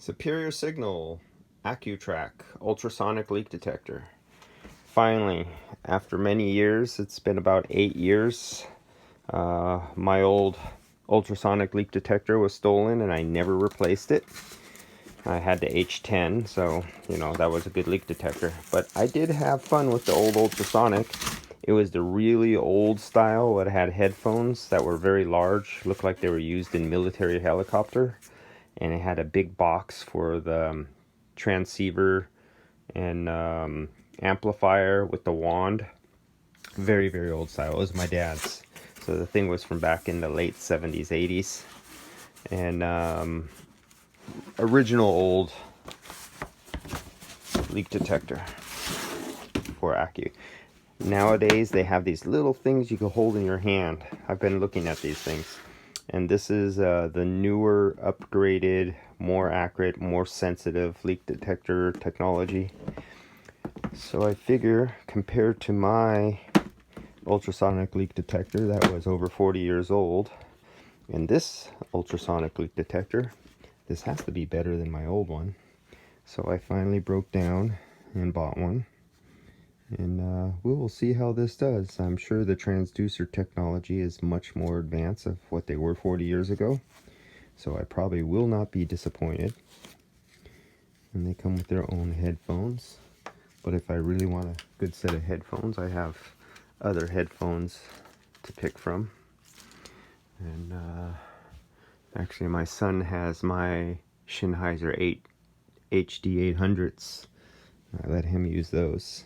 Superior Signal AccuTrack ultrasonic leak detector. Finally, after many years, it's been about 8 years, my old ultrasonic leak detector was stolen and I never replaced it. I had the H10, so that was a good leak detector. But I did have fun with the old ultrasonic. It was the really old style. It had headphones that were very large, looked like they were used in military helicopter. And it had a big box for the transceiver and amplifier with the wand. Very, very old style. It was my dad's. So the thing was from back in the late 70s, 80s. And original old leak detector for Accu. Nowadays they have these little things you can hold in your hand. I've been looking at these things. And this is the newer, upgraded, more accurate, more sensitive leak detector technology. So I figure, compared to my ultrasonic leak detector that was over 40 years old, and this ultrasonic leak detector, this has to be better than my old one. So I finally broke down and bought one. And we will see how this does. I'm sure the transducer technology is much more advanced of what they were 40 years ago. So I probably will not be disappointed. And they come with their own headphones. But if I really want a good set of headphones, I have other headphones to pick from. And actually my son has my Sennheiser 8 HD 800s. I let him use those.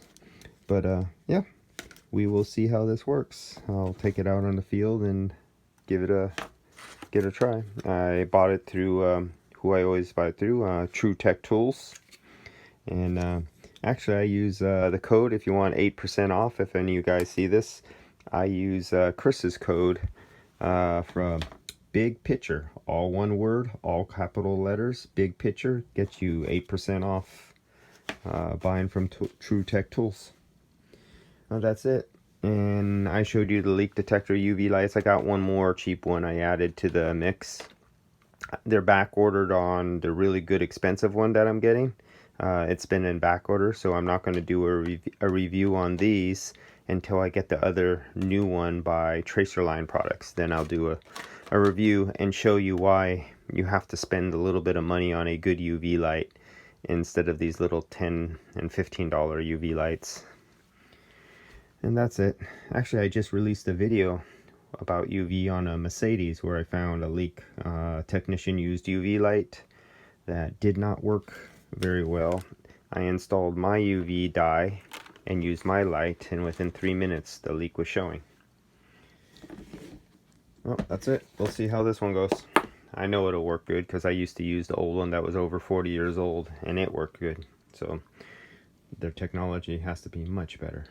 But yeah, we will see how this works. I'll take it out on the field and give it a try. I bought it through who I always buy it through, True Tech Tools. And actually I use the code if you want 8% off. If any of you guys see this, I use Chris's code from Big Picture, all one word, all capital letters. Big Picture gets you 8% off buying from True Tech Tools. That's it. And I showed you the leak detector UV lights. I got one more cheap one I added to the mix. They're back ordered on the really good expensive one that I'm getting. It's been in back order, so I'm not going to do a review on these until I get the other new one by Tracerline Products. Then I'll do a review and show you why you have to spend a little bit of money on a good UV light instead of these little $10 and $15 UV lights. And that's it. Actually, I just released a video about UV on a Mercedes where I found a leak. Technician used UV light that did not work very well. I installed my UV dye and used my light, and within 3 minutes the leak was showing. Well, that's it. We'll see how this one goes. I know it'll work good because I used to use the old one that was over 40 years old and it worked good. So their technology has to be much better.